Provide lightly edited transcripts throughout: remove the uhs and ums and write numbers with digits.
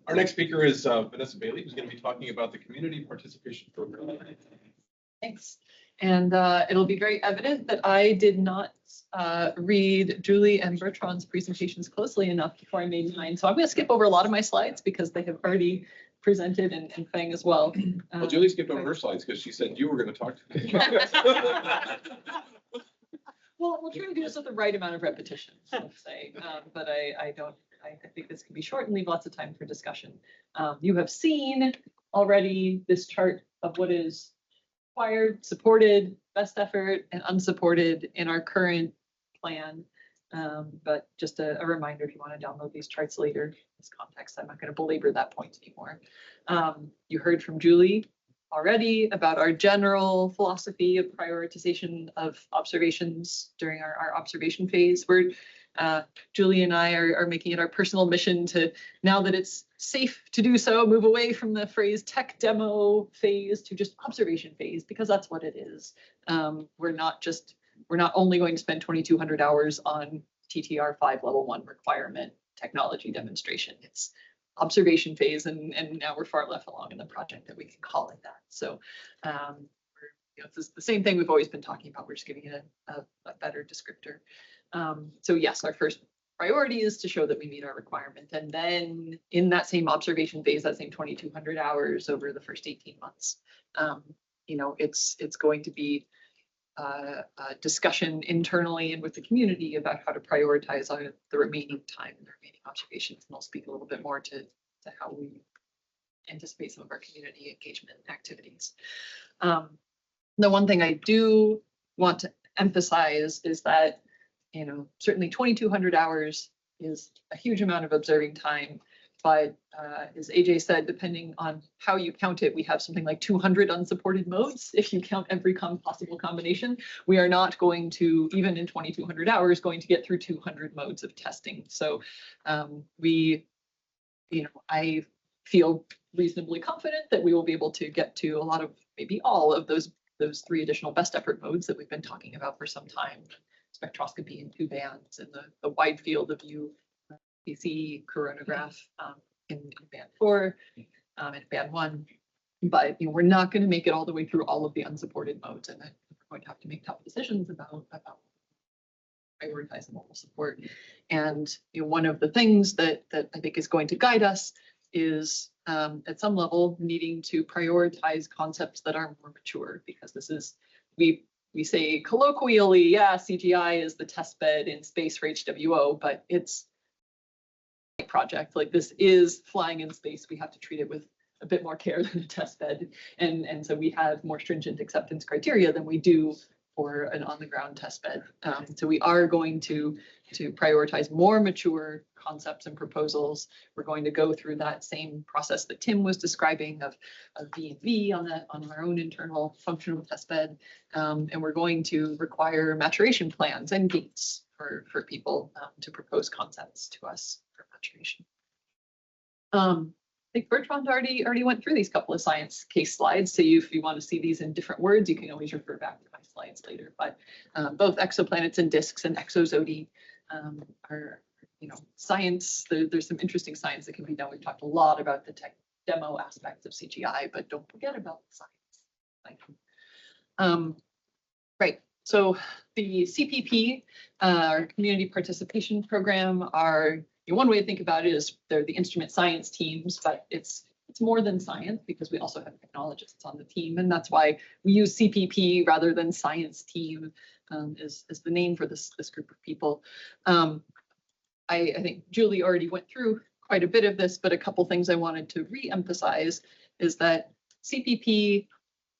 Our next speaker is Vanessa Bailey, who's going to be talking about the community participation program. Thanks. And it'll be very evident that I did not read Julie and Bertrand's presentations closely enough before I made mine. So I'm going to skip over a lot of my slides because they have already presented and Fang as well. Well, Julie skipped over her slides because she said you were going to talk to me. Well, we'll try to do this with the right amount of repetition, let's say. But I think this can be short and leave lots of time for discussion. You have seen already this chart of what is required, supported, best effort, and unsupported in our current plan. But just a reminder, if you want to download these charts later in this context, I'm not going to belabor that point anymore. You heard from Julie already about our general philosophy of prioritization of observations during our observation phase. Julie and I are making it our personal mission to, now that it's safe to do so, move away from the phrase tech demo phase to just observation phase, because that's what it is. We're not only going to spend 2,200 hours on TTR 5 level 1 requirement technology demonstration. It's observation phase, and now we're far left along in the project that we can call it that. So it's the same thing we've always been talking about. We're just giving it a better descriptor. So yes, our first priority is to show that we meet our requirement. And then in that same observation phase, that same 2,200 hours over the first 18 months, it's going to be a discussion internally and with the community about how to prioritize the remaining time and the remaining observations. And I'll speak a little bit more to how we anticipate some of our community engagement activities. The one thing I do want to emphasize is that, certainly 2,200 hours is a huge amount of observing time. But as AJ said, depending on how you count it, we have something like 200 unsupported modes. If you count every possible combination, we are not going to, even in 2,200 hours, going to get through 200 modes of testing. So I feel reasonably confident that we will be able to get to a lot of, maybe all of those 3 additional best effort modes that we've been talking about for some time. Spectroscopy in 2 bands and the wide field of view PC coronagraph in band 4 and band 1, but we're not going to make it all the way through all of the unsupported modes, and we're going to have to make tough decisions about prioritizing what we'll support. And one of the things that I think is going to guide us is at some level needing to prioritize concepts that are more mature, because this is we say colloquially, yeah, CGI is the test bed in space for HWO, but it's a project. Like, this is flying in space. We have to treat it with a bit more care than a test bed. And so we have more stringent acceptance criteria than we do for an on-the-ground test bed. So we are going to prioritize more mature concepts and proposals. We're going to go through that same process that Tim was describing of V&V on our own internal functional test bed. And we're going to require maturation plans and gates for people to propose concepts to us for maturation. I think Bertrand already went through these couple of science case slides. So if you want to see these in different words, you can always refer back to my slides later. But both exoplanets and disks and exozodi are, science. There's some interesting science that can be done. We've talked a lot about the tech demo aspects of CGI, but don't forget about the science. Right. So the CPP, our community participation program, are, one way to think about it is they're the instrument science teams, but it's more than science, because we also have technologists on the team, and that's why we use CPP rather than science team is the name for this group of people. I think Julie already went through quite a bit of this, but a couple things I wanted to re-emphasize is that CPP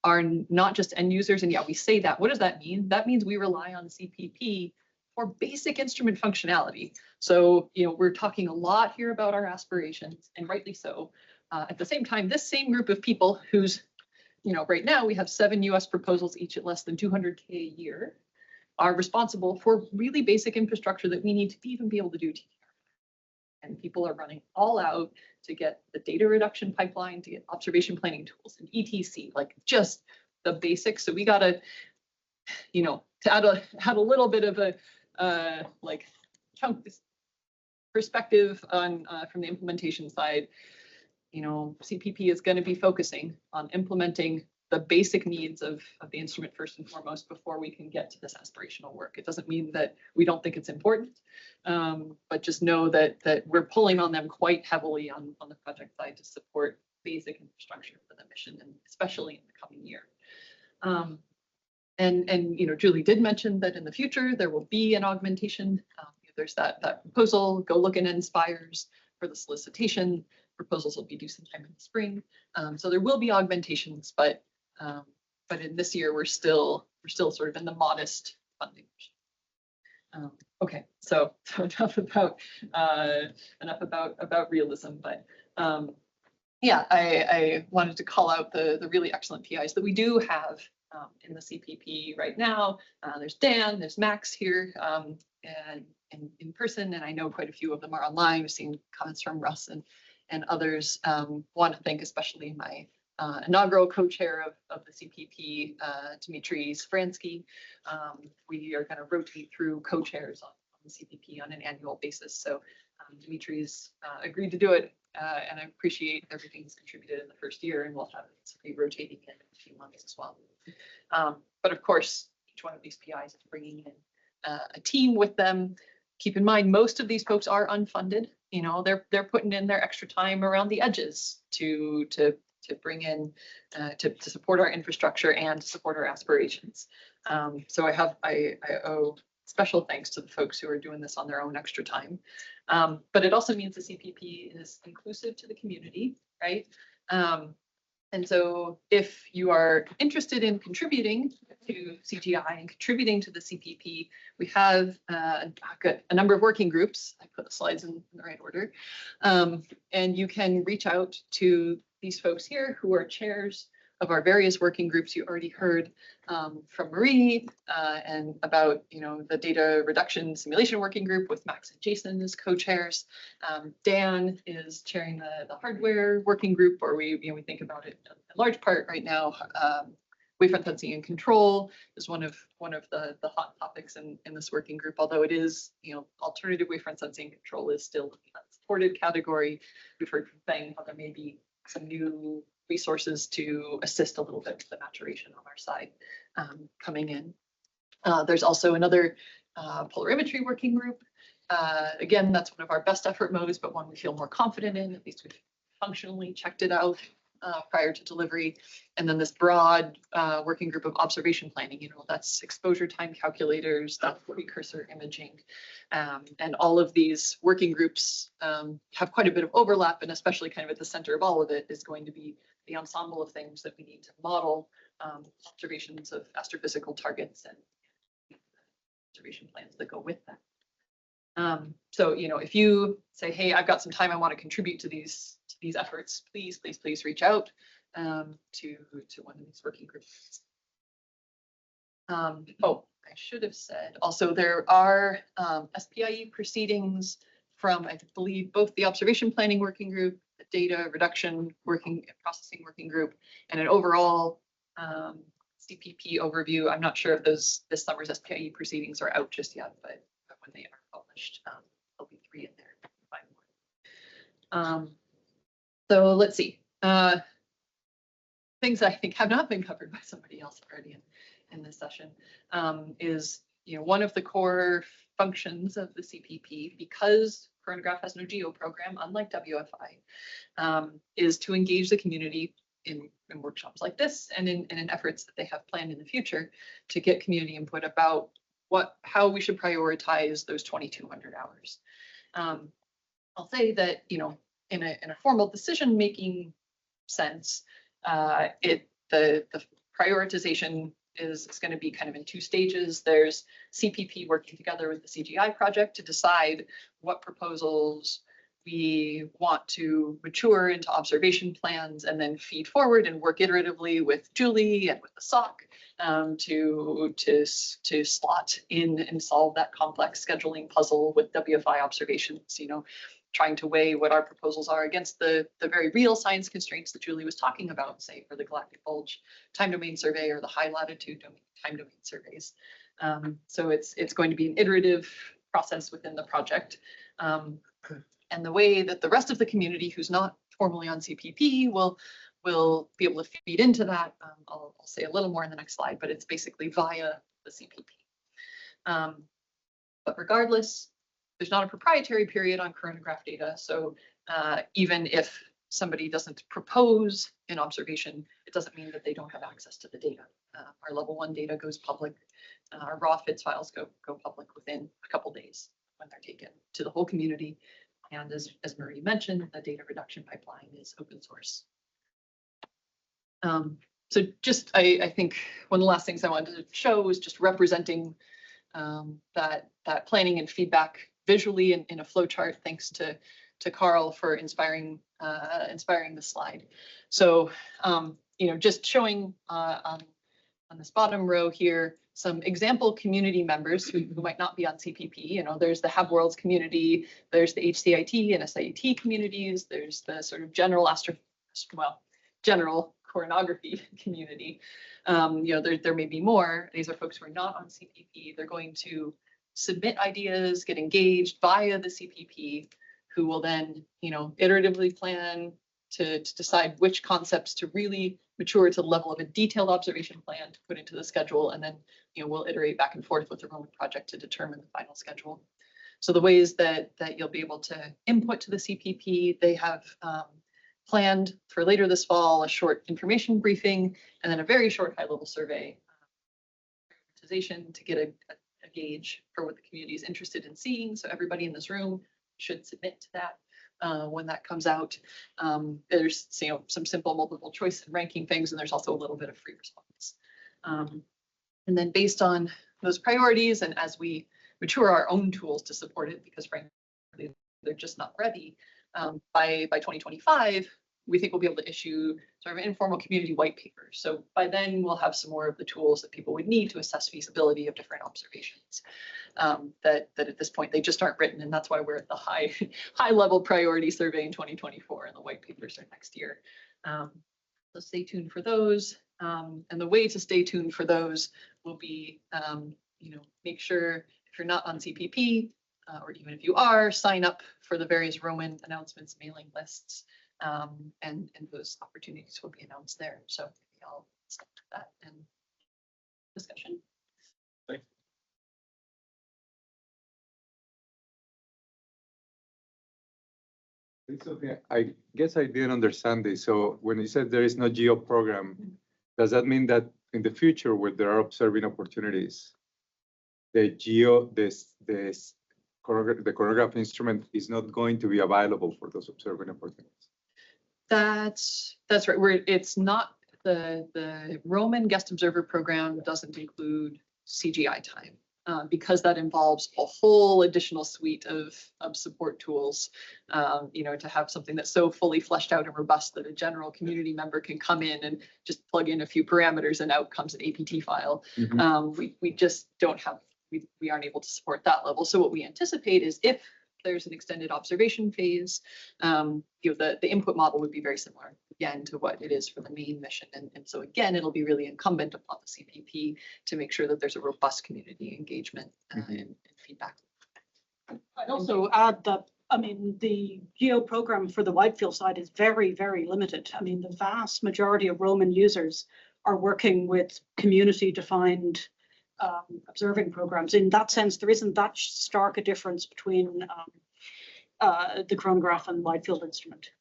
are not just end users, and yeah, we say that. What does that mean? That means we rely on CPP for basic instrument functionality. So, we're talking a lot here about our aspirations, and rightly so. At the same time, this same group of people who's, right now we have 7 US proposals, each at less than 200K a year, are responsible for really basic infrastructure that we need to even be able to do TTR. And people are running all out to get the data reduction pipeline, to get observation planning tools and ETC, like just the basics. So we gotta, to add a little bit of a chunk perspective on from the implementation side. you know, CPP is going to be focusing on implementing the basic needs of the instrument first and foremost before we can get to this aspirational work. It doesn't mean that we don't think it's important, but just know that we're pulling on them quite heavily on the project side to support basic infrastructure for the mission, and especially in the coming year. And you know, Julie did mention that in the future there will be an augmentation. There's that proposal. Go look in Inspires for the solicitation. Proposals will be due sometime in the spring. So there will be augmentations, but in this year we're still sort of in the modest funding. Okay, so enough about realism, but yeah, I wanted to call out the really excellent PIs that we do have in the CPP right now. There's Dan, there's Max here, and in person, and I know quite a few of them are online. We've seen comments from Russ and others. Want to thank especially my inaugural co-chair of the CPP, Dmitry Sfransky. We are going to rotate through co-chairs on the CPP on an annual basis. So Dimitri's agreed to do it, and I appreciate everything he's contributed in the first year, and we'll have somebody rotating in a few months as well. But of course, each one of these PIs is bringing in a team with them. Keep in mind, most of these folks are unfunded. You know, they're putting in their extra time around the edges to bring in to support our infrastructure and to support our aspirations. So I owe special thanks to the folks who are doing this on their own extra time. But it also means the CPP is inclusive to the community, right? And so if you are interested in contributing to CGI and contributing to the CPP, we have a number of working groups. I put the slides in the right order. And you can reach out to these folks here who are chairs of our various working groups. You already heard from Marie and about, you know, the data reduction simulation working group with Max and Jason as co-chairs. Dan is chairing the hardware working group, or we think about it in large part right now. Wavefront sensing and control is one of the hot topics in this working group, although it is, you know, alternative wavefront sensing and control is still a supported category. We've heard from Feng how there may be some new resources to assist a little bit with the maturation on our side coming in. There's also another polarimetry working group. Again, that's one of our best effort modes, but one we feel more confident in. At least we've functionally checked it out prior to delivery. And then this broad working group of observation planning, you know, that's exposure time calculators, that's precursor imaging. And all of these working groups have quite a bit of overlap, and especially kind of at the center of all of it is going to be the ensemble of things that we need to model observations of astrophysical targets and observation plans that go with that. So, you know, if you say, hey, I've got some time, I want to contribute to these efforts, please reach out to one of these working groups. Oh, I should have said, also there are SPIE proceedings from, I believe, both the observation planning working group, the data reduction processing working group, and an overall CPP overview. I'm not sure if this summer's SPIE proceedings are out just yet, but when they are published, there'll be 3 in there. So let's see. Things I think have not been covered by somebody else already in this session is, you know, one of the core functions of the CPP, because Chronograph has no geo program, unlike WFI, is to engage the community in workshops like this and in efforts that they have planned in the future to get community input about how we should prioritize those 2,200 hours. I'll say that, you know, in a formal decision-making sense, the prioritization is going to be kind of in 2 stages. There's CPP working together with the CGI project to decide what proposals we want to mature into observation plans and then feed forward and work iteratively with Julie and with the SOC to slot in and solve that complex scheduling puzzle with WFI observations, you know, trying to weigh what our proposals are against the very real science constraints that Julie was talking about, say for the galactic bulge time domain survey or the high latitude time domain surveys. So it's going to be an iterative process within the project. And the way that the rest of the community who's not formally on CPP will be able to feed into that. I'll say a little more in the next slide, but it's basically via the CPP. But regardless, there's not a proprietary period on coronagraph data. So even if somebody doesn't propose an observation, it doesn't mean that they don't have access to the data. Our level 1 data goes public. Our raw FIDS files go public within a couple days when they're taken to the whole community. And as Marie mentioned, the data reduction pipeline is open source. So just, I think one of the last things I wanted to show was just representing that planning and feedback visually in a flow chart. Thanks to Carl for inspiring the slide. So just showing on this bottom row here some example community members who might not be on CPP. There's the Hab Worlds community, there's the HCIT and SIT communities, there's the sort of general general coronography community. There may be more. These are folks who are not on CPP. They're going to submit ideas, get engaged via the CPP, who will then, iteratively plan to decide which concepts to really mature to the level of a detailed observation plan to put into the schedule. And then, we'll iterate back and forth with the Roman project to determine the final schedule. So the ways that you'll be able to input to the CPP, they have planned for later this fall, a short information briefing, and then a very short high-level survey to get a gauge for what the community is interested in seeing. So everybody in this room should submit to that when that comes out. There's some simple multiple choice and ranking things, and there's also a little bit of free response. And then based on those priorities, and as we mature our own tools to support it, because frankly, they're just not ready, by 2025, we think we'll be able to issue sort of an informal community white paper. So by then we'll have some more of the tools that people would need to assess feasibility of different observations. That at this point they just aren't written, and that's why we're at the high level priority survey in 2024, and the white papers are next year. So stay tuned for those. And the way to stay tuned for those will be, make sure if you're not on CPP, or even if you are, sign up for the various Roman announcements mailing lists, and those opportunities will be announced there. So maybe I'll stop that and discussion. Thanks. It's okay. I guess I didn't understand this. So when you said there is no geo program, does that mean that in the future, where there are observing opportunities, the chronograph instrument is not going to be available for those observing opportunities? That's right. It's not the Roman guest observer program doesn't include CGI time. Because that involves a whole additional suite of support tools, to have something that's so fully fleshed out and robust that a general community member can come in and just plug in a few parameters and out comes an APT file. Mm-hmm. We just don't have, we aren't able to support that level. So what we anticipate is if there's an extended observation phase, the input model would be very similar again to what it is for the main mission. And so again, it'll be really incumbent upon the CPP to make sure that there's a robust community engagement and feedback. I'd also add that, the geo program for the Whitefield side is very, very limited. The vast majority of Roman users are working with community-defined observing programs. In that sense, there isn't that stark a difference between the chronograph and Whitefield instrument.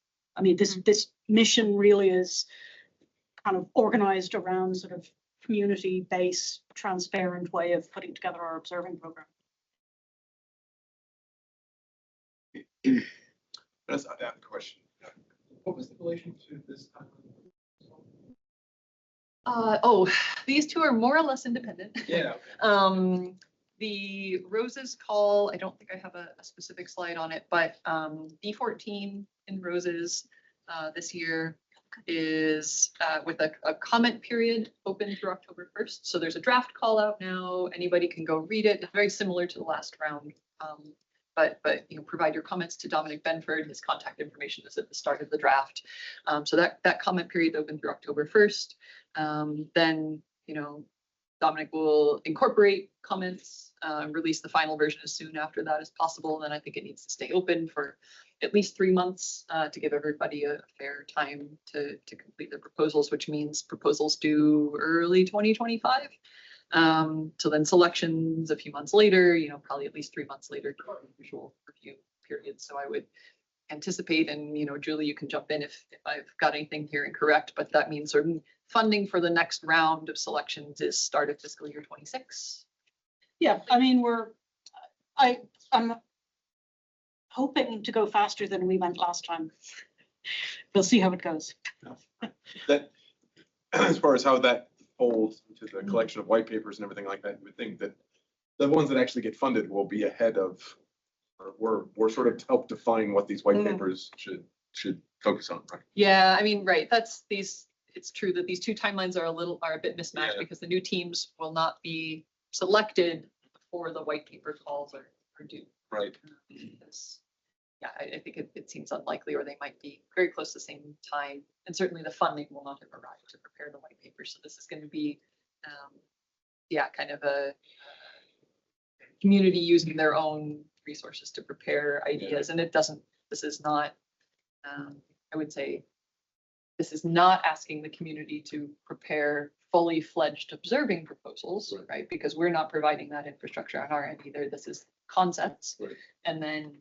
This mission really is kind of organized around sort of community-based, transparent way of putting together our observing program. That's not that question. What was the relation to this time? These two are more or less independent. Yeah. The Roses call, I don't think I have a specific slide on it, but D14 in Roses this year is with a comment period open through October 1st. So there's a draft call out now. Anybody can go read it. It's very similar to the last round. But provide your comments to Dominic Benford. His contact information is at the start of the draft. So that comment period open through October 1st. Then Dominic will incorporate comments, release the final version as soon after that as possible. And then I think it needs to stay open for at least 3 months to give everybody a fair time to complete their proposals, which means proposals due early 2025. So then selections a few months later, probably at least 3 months later, usual review period. So I would anticipate, and Julie, you can jump in if I've got anything here incorrect, but that means certain funding for the next round of selections is start of fiscal year 26. Yeah, I mean, I'm hoping to go faster than we went last time. We'll see how it goes. That, as far as how that folds into the collection of white papers and everything like that, you would think that the ones that actually get funded will be ahead of, or we're sort of help define what these white papers should focus on, right? Yeah, I mean, right, it's true that these two timelines are a bit mismatched Yeah. because the new teams will not be selected before the white paper calls are due. Right. Yeah, I think it seems unlikely, or they might be very close to the same time. And certainly the funding will not have arrived to prepare the white paper. So this is going to be, kind of a community using their own resources to prepare ideas. And this is not, I would say, this is not asking the community to prepare fully fledged observing proposals, right? Because we're not providing that infrastructure on our end either. This is concepts. Right. And then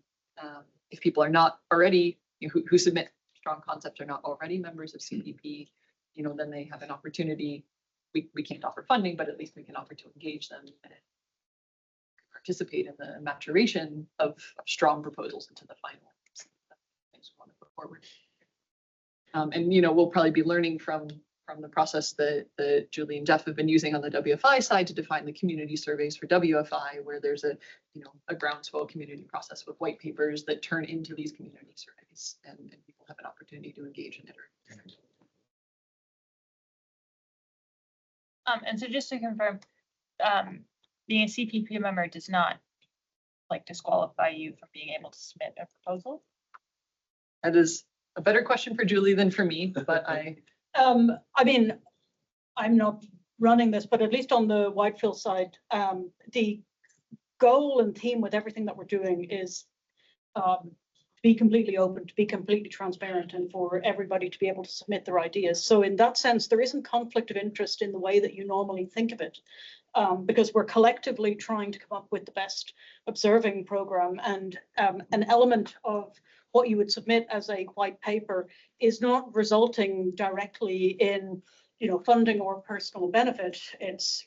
if people are not already, who submit strong concepts are not already members of CPP, then they have an opportunity. We can't offer funding, but at least we can offer to engage them and participate in the maturation of strong proposals into the final things we want to put forward. And we'll probably be learning from the process that Julie and Jeff have been using on the WFI side to define the community surveys for WFI, where there's a groundswell community process with white papers that turn into these community surveys, and people have an opportunity to engage in it. And so just to confirm, being a CPP member does not disqualify you from being able to submit a proposal? That is a better question for Julie than for me, but I mean, I'm not running this, but at least on the Whitefield side, the goal and theme with everything that we're doing is to be completely open, to be completely transparent, and for everybody to be able to submit their ideas. So in that sense, there isn't conflict of interest in the way that you normally think of it, because we're collectively trying to come up with the best observing program, and an element of what you would submit as a white paper is not resulting directly in, funding or personal benefit. It's,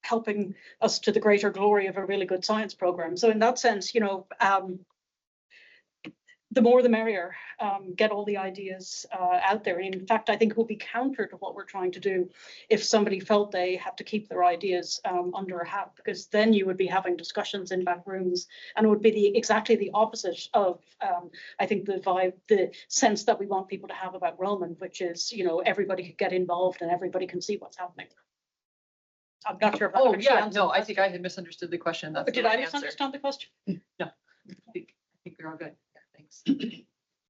helping us to the greater glory of a really good science program. So in that sense, the more the merrier. Get all the ideas out there. And in fact, I think it will be counter to what we're trying to do if somebody felt they have to keep their ideas under a hat, because then you would be having discussions in back rooms, and it would be exactly the opposite of, I think, the vibe, the sense that we want people to have about Roman, which is, everybody could get involved and everybody can see what's happening. I'm not sure if that actually answered the I question. think I had misunderstood the question. That's But did the I right answer. misunderstand the question? No, I think we're all good. Yeah, thanks.